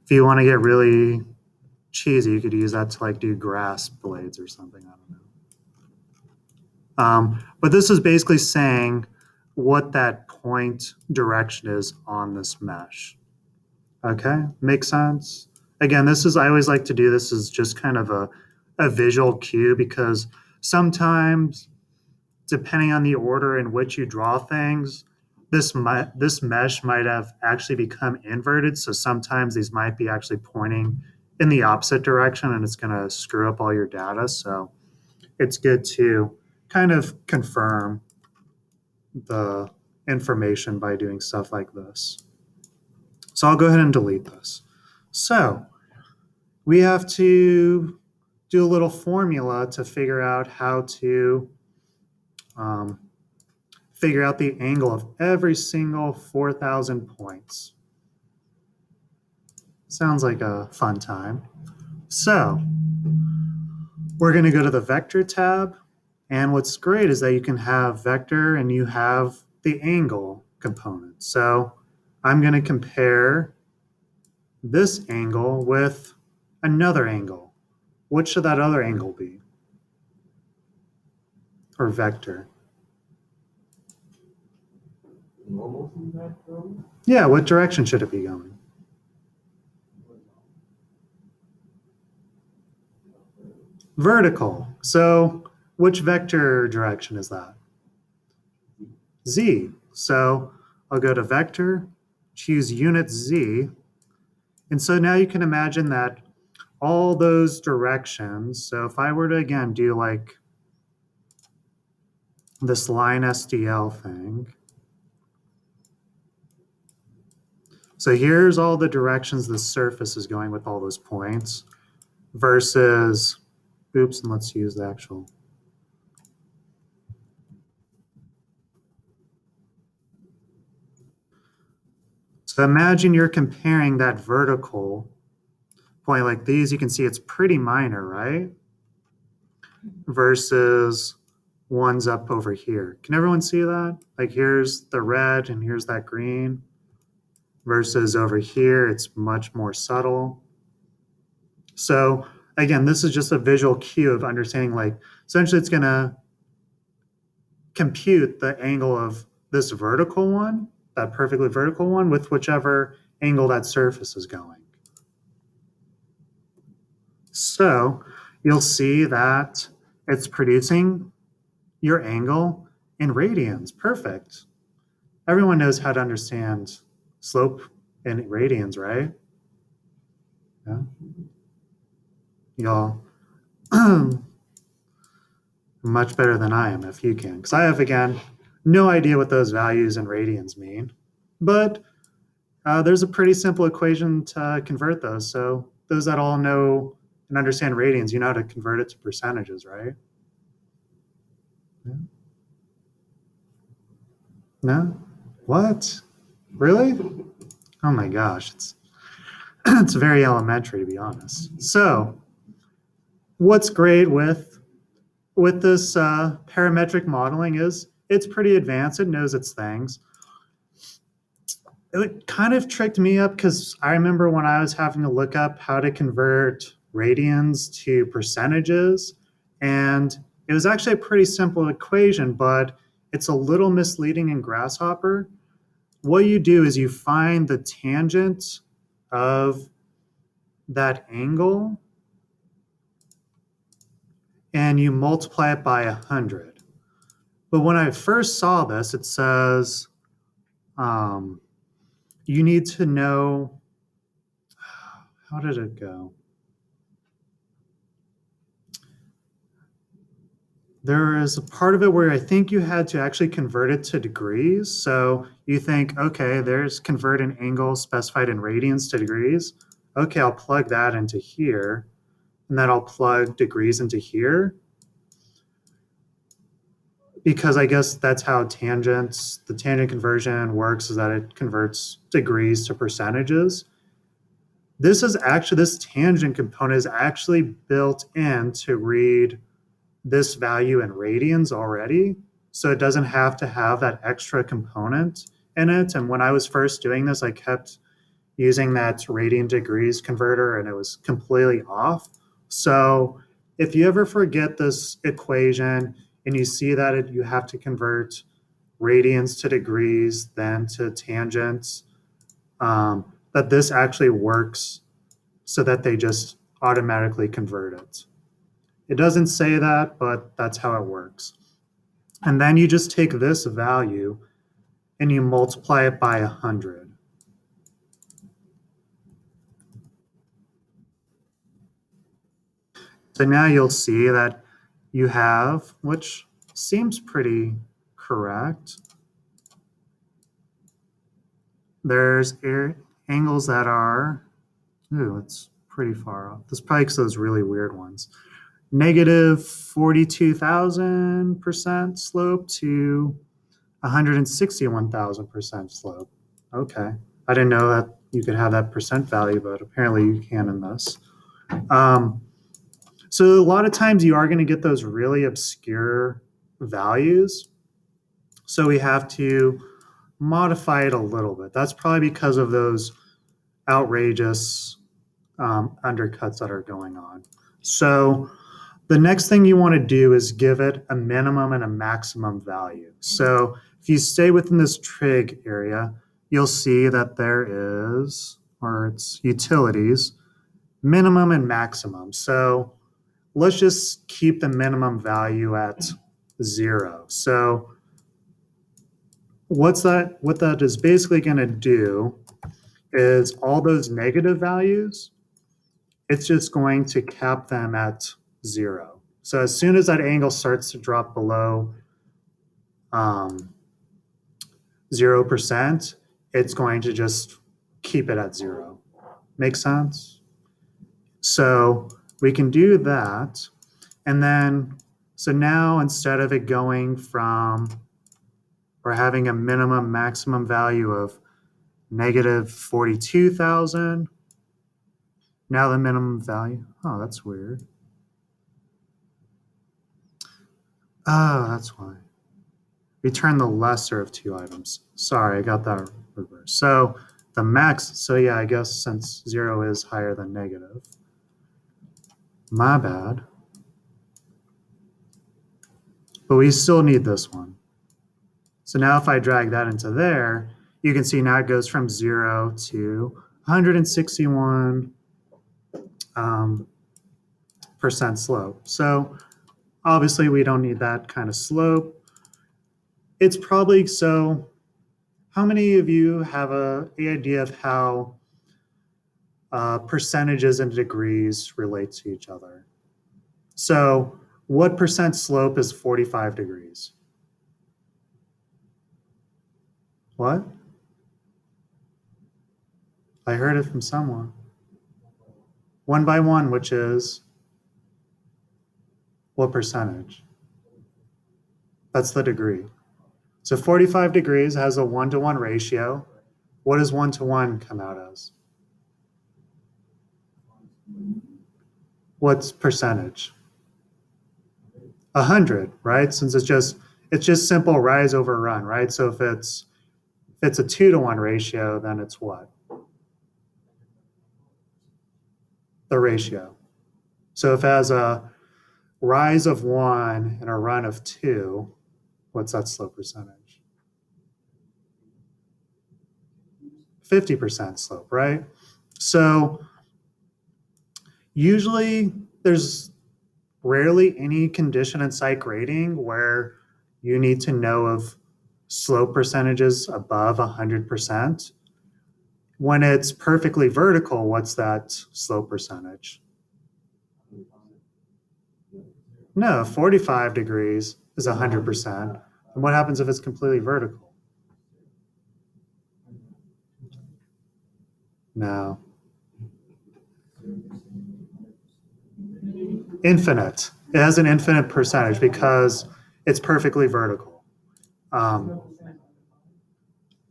if you want to get really cheesy, you could use that to like do grass blades or something, I don't know. But this is basically saying what that point direction is on this mesh. Okay, makes sense? Again, this is, I always like to do this as just kind of a visual cue because sometimes, depending on the order in which you draw things, this mesh might have actually become inverted. So sometimes these might be actually pointing in the opposite direction and it's going to screw up all your data. So it's good to kind of confirm the information by doing stuff like this. So I'll go ahead and delete this. So we have to do a little formula to figure out how to figure out the angle of every single 4,000 points. Sounds like a fun time. So we're going to go to the vector tab. And what's great is that you can have vector and you have the angle. component. So I'm going to compare this angle with another angle. What should that other angle be? Or vector? Normal to that though? Yeah, what direction should it be going? Vertical. So which vector direction is that? Z. So I'll go to vector, choose unit Z. And so now you can imagine that all those directions. So if I were to, again, do like this line SDL thing. So here's all the directions the surface is going with all those points versus, oops, and let's use the actual. So imagine you're comparing that vertical point like these. You can see it's pretty minor, right? Versus ones up over here. Can everyone see that? Like here's the red and here's that green. Versus over here, it's much more subtle. So again, this is just a visual cue of understanding, like, essentially it's gonna compute the angle of this vertical one, that perfectly vertical one, with whichever angle that surface is going. So you'll see that it's producing your angle in radians. Perfect. Everyone knows how to understand slope in radians, right? Yeah. Y'all much better than I am if you can, because I have, again, no idea what those values in radians mean. But there's a pretty simple equation to convert those. So those that all know and understand radians, you know how to convert it to percentages, right? Yeah. No? What? Really? Oh my gosh, it's it's very elementary, to be honest. So what's great with this parametric modeling is it's pretty advanced. It knows its things. It kind of tricked me up because I remember when I was having to look up how to convert radians to percentages, and it was actually a pretty simple equation, but it's a little misleading in Grasshopper. What you do is you find the tangent of that angle and you multiply it by 100. But when I first saw this, it says you need to know, how did it go? There is a part of it where I think you had to actually convert it to degrees. So you think, okay, there's convert an angle specified in radians to degrees. Okay, I'll plug that into here, and then I'll plug degrees into here. Because I guess that's how the tangent conversion works, is that it converts degrees to percentages. This tangent component is actually built in to read this value in radians already. So it doesn't have to have that extra component in it. And when I was first doing this, I kept using that radian degrees converter and it was completely off. So if you ever forget this equation and you see that you have to convert radians to degrees, then to tangents, that this actually works so that they just automatically convert it. It doesn't say that, but that's how it works. And then you just take this value and you multiply it by 100. So now you'll see that you have, which seems pretty correct. There's angles that are, ooh, it's pretty far off. This probably because those really weird ones. Negative 42,000% slope to 161,000% slope. Okay. I didn't know that you could have that percent value, but apparently you can in this. So a lot of times you are going to get those really obscure values. So we have to modify it a little bit. That's probably because of those outrageous undercuts that are going on. So the next thing you want to do is give it a minimum and a maximum value. So if you stay within this trig area, you'll see that there is, or it's utilities, minimum and maximum. So let's just keep the minimum value at 0. So what that is basically going to do is all those negative values, it's just going to cap them at 0. So as soon as that angle starts to drop below 0%, it's going to just keep it at 0. Make sense? So we can do that. And then, so now instead of it going from, or having a minimum maximum value of negative 42,000, now the minimum value, oh, that's weird. Oh, that's why. Return the lesser of two items. Sorry, I got that reversed. So the max, so yeah, I guess since 0 is higher than negative. My bad. But we still need this one. So now if I drag that into there, you can see now it goes from 0 to 161 percent slope. So obviously we don't need that kind of slope. It's probably, so how many of you have an idea of how percentages and degrees relate to each other? So what percent slope is 45 degrees? What? I heard it from someone. 1 by 1, which is what percentage? That's the degree. So 45 degrees has a 1-to-1 ratio. What does 1-to-1 come out as? What's percentage? 100, right? Since it's just simple rise over run, right? So if it's a 2-to-1 ratio, then it's what? The ratio. So if it has a rise of 1 and a run of 2, what's that slope percentage? 50% slope, right? So usually there's rarely any condition in site grading where you need to know of slope percentages above 100%. When it's perfectly vertical, what's that slope percentage? No, 45 degrees is 100%. And what happens if it's completely vertical? No. Infinite. It has an infinite percentage because it's perfectly vertical. Or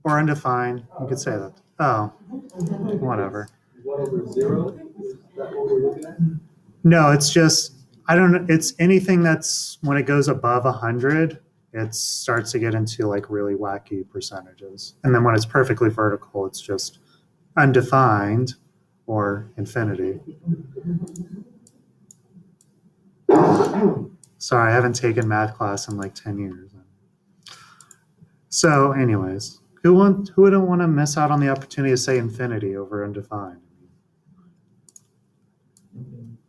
undefined. You could say that. Oh, whatever. 1 over 0? Is that what we're looking at? No, it's just, I don't know. It's anything that's, when it goes above 100, it starts to get into like really wacky percentages. And then when it's perfectly vertical, it's just undefined or infinity. Sorry, I haven't taken math class in like 10 years. So anyways, who wouldn't want to miss out on the opportunity to say infinity over undefined?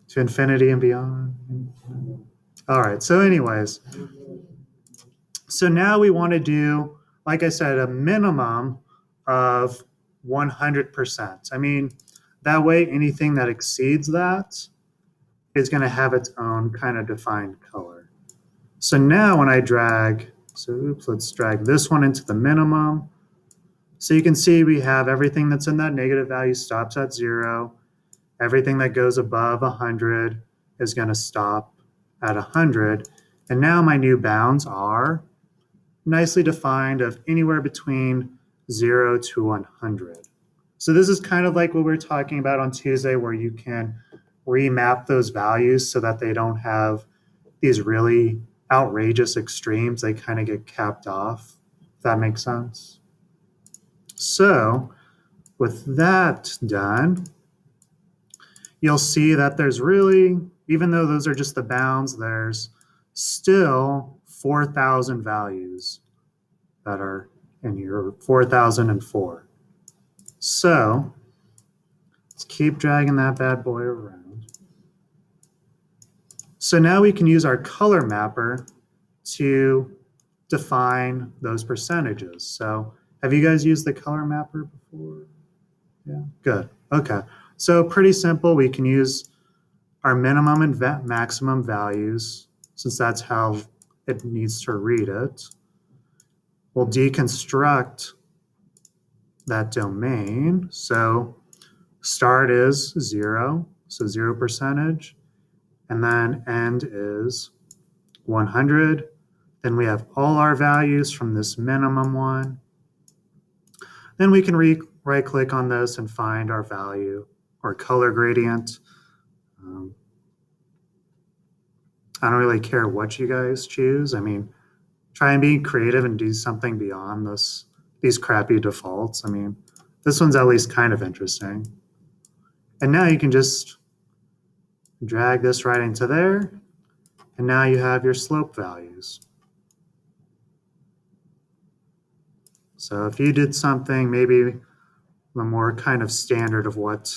To infinity and beyond. All right, so anyways, so now we want to do, like I said, a minimum of 100%. I mean, that way anything that exceeds that is going to have its own kind of defined color. So now when I drag, let's drag this one into the minimum. So you can see we have everything that's in that negative value stops at 0. Everything that goes above 100 is going to stop at 100. And now my new bounds are nicely defined of anywhere between 0 to 100. So this is kind of like what we were talking about on Tuesday, where you can remap those values so that they don't have these really outrageous extremes. They kind of get capped off, if that makes sense. So with that done, you'll see that there's really, even though those are just the bounds, there's still 4,000 values that are in here, 4,004. So let's keep dragging that bad boy around. So now we can use our color mapper to define those percentages. So have you guys used the color mapper before? Yeah, good. Okay. So pretty simple. We can use our minimum and maximum values, since that's how it needs to read it. We'll deconstruct that domain. So start is 0, so 0%, and then end is 100. Then we have all our values from this minimum one. Then we can right click on this and find our value or color gradient. I don't really care what you guys choose. I mean, try and be creative and do something beyond these crappy defaults. I mean, this one's at least kind of interesting. And now you can just drag this right into there. And now you have your slope values. So if you did something maybe the more kind of standard of what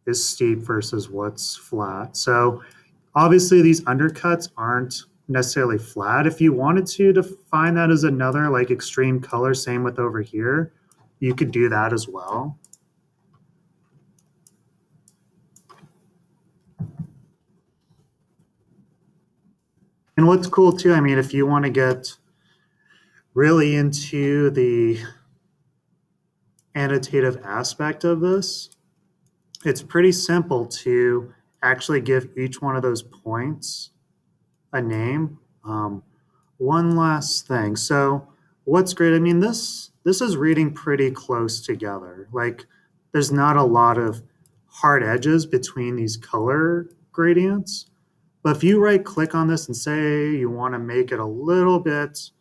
is steep versus what's flat. So obviously these undercuts aren't necessarily flat. If you wanted to define that as another like extreme color, same with over here, you could do that as well. And what's cool too, I mean, if you want to get really into the annotative aspect of this, it's pretty simple to actually give each one of those points a name. One last thing. So what's great, I mean, this is reading pretty close together. Like there's not a lot of hard edges between these color gradients. But if you right click on this and say you want to make it a little bit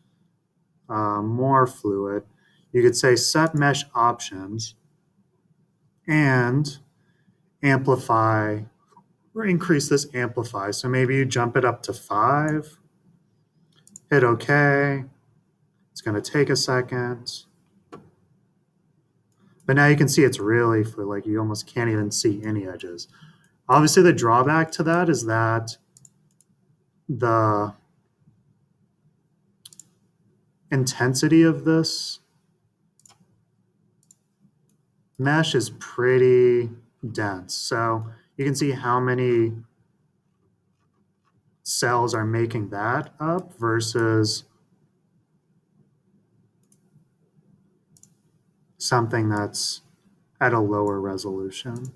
more fluid, you could say set mesh options and amplify or increase this amplify. So maybe you jump it up to 5, hit OK. It's going to take a second. But now you can see it's really fluid, like you almost can't even see any edges. Obviously, the drawback to that is that the intensity of this mesh is pretty dense. So you can see how many cells are making that up versus something that's at a lower resolution.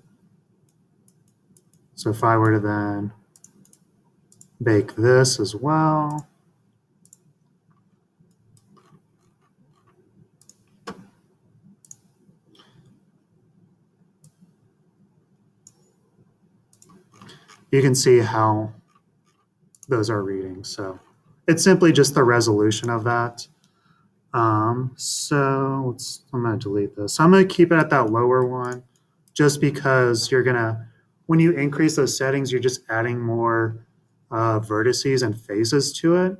So if I were to then bake this as well, you can see how those are reading. So it's simply just the resolution of that. So I'm going to delete this. So I'm going to keep it at that lower one just because you're going to, when you increase those settings, you're just adding more vertices and faces to it.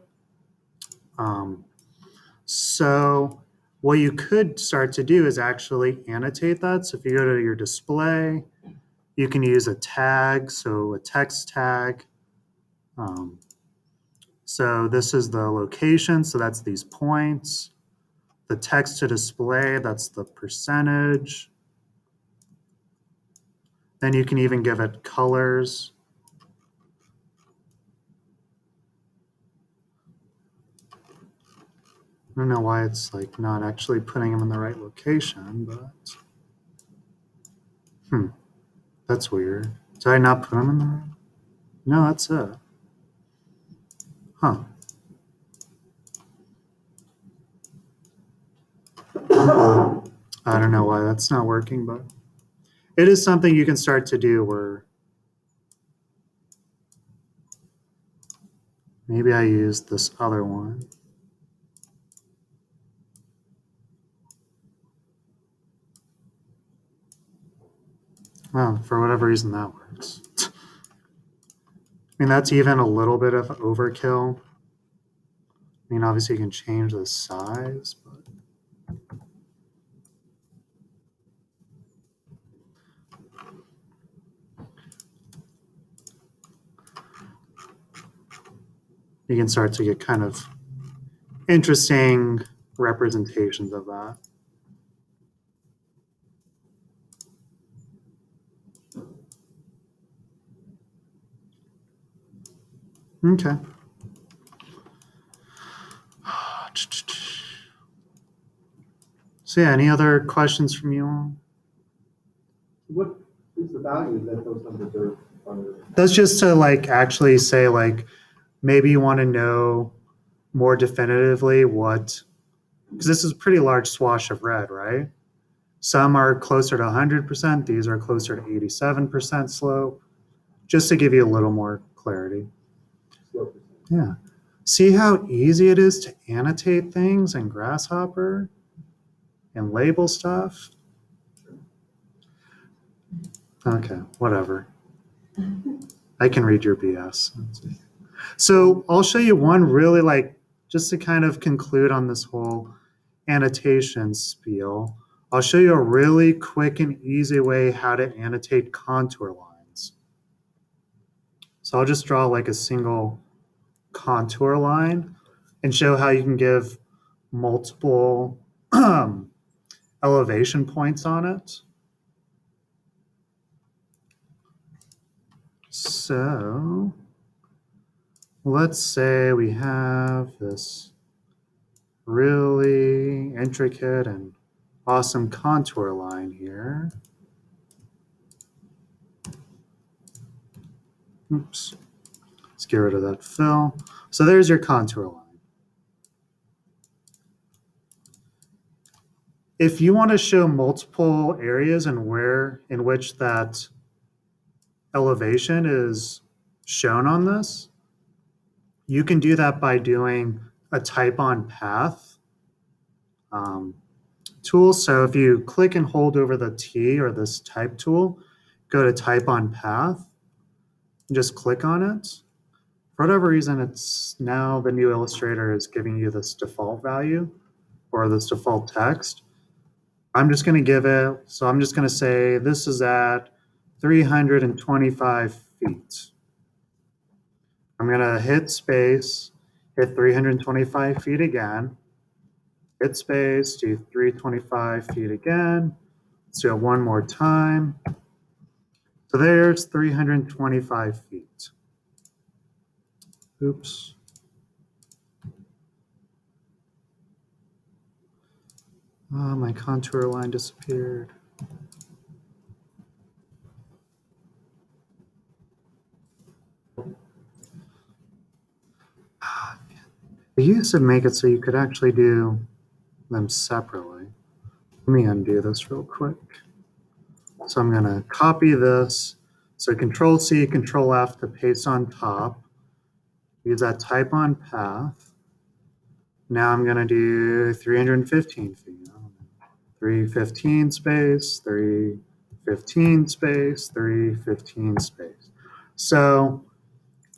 So what you could start to do is actually annotate that. So if you go to your display, you can use a tag, so a text tag. So this is the location, so that's these points. The text to display, that's the percentage. Then you can even give it colors. I don't know why it's like not actually putting them in the right location, but that's weird. Did I not put them in the right? No, that's it. Huh. I don't know why that's not working, but it is something you can start to do where maybe I used this other one. Well, for whatever reason that works. I mean, that's even a little bit of overkill. I mean, obviously you can change the size, but you can start to get kind of interesting representations of that. Okay. So yeah, any other questions from you all? What is the value that those numbers are? That's just to like actually say like maybe you want to know more definitively what, because this is a pretty large swash of red, right? Some are closer to 100%. These are closer to 87% slope, just to give you a little more clarity. Yeah. See how easy it is to annotate things in Grasshopper and label stuff? Okay, whatever. I can read your BS. So I'll show you one really like, just to kind of conclude on this whole annotation spiel, I'll show you a really quick and easy way how to annotate contour lines. So I'll just draw like a single contour line and show how you can give multiple elevation points on it. So let's say we have this really intricate and awesome contour line here. Oops, let's get rid of that fill. So there's your contour line. If you want to show multiple areas and where in which that elevation is shown on this, you can do that by doing a type on path tool. So if you click and hold over the T or this type tool, go to type on path, and just click on it. For whatever reason, it's now the new Illustrator is giving you this default value or this default text. I'm just going to give it, so I'm just going to say this is at 325 feet. I'm going to hit space, hit 325 feet again, hit space, do 325 feet again. Let's do it one more time. So there's 325 feet. Oops. Oh, my contour line disappeared. They used to make it so you could actually do them separately. Let me undo this real quick. So I'm going to copy this. So Control C, Control F to paste on top. Use that type on path. Now I'm going to do 315 feet. 315 space, 315 space, 315 space. So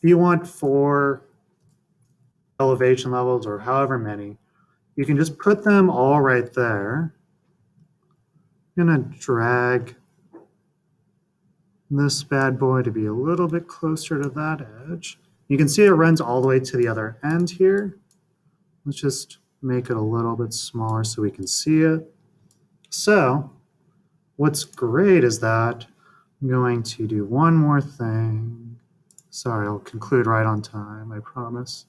if you want 4 elevation levels or however many, you can just put them all right there. I'm going to drag this bad boy to be a little bit closer to that edge. You can see it runs all the way to the other end here. Let's just make it a little bit smaller so we can see it. So what's great is that I'm going to do one more thing. Sorry, I'll conclude right on time, I promise.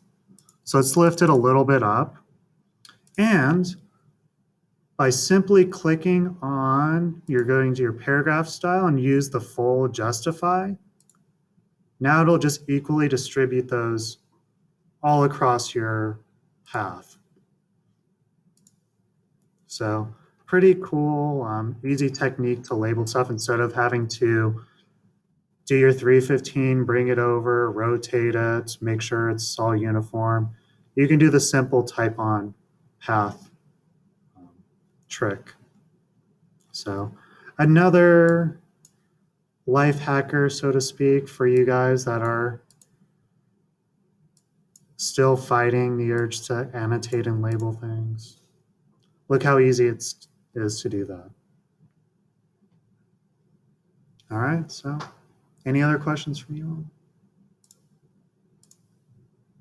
So let's lift it a little bit up. And by simply clicking on, you're going to your paragraph style and use the full justify. Now it'll just equally distribute those all across your path. So pretty cool, easy technique to label stuff instead of having to do your 315, bring it over, rotate it, make sure it's all uniform. You can do the simple type on path trick. So another life hacker, so to speak, for you guys that are still fighting the urge to annotate and label things. Look how easy it is to do that. All right, so any other questions from you all?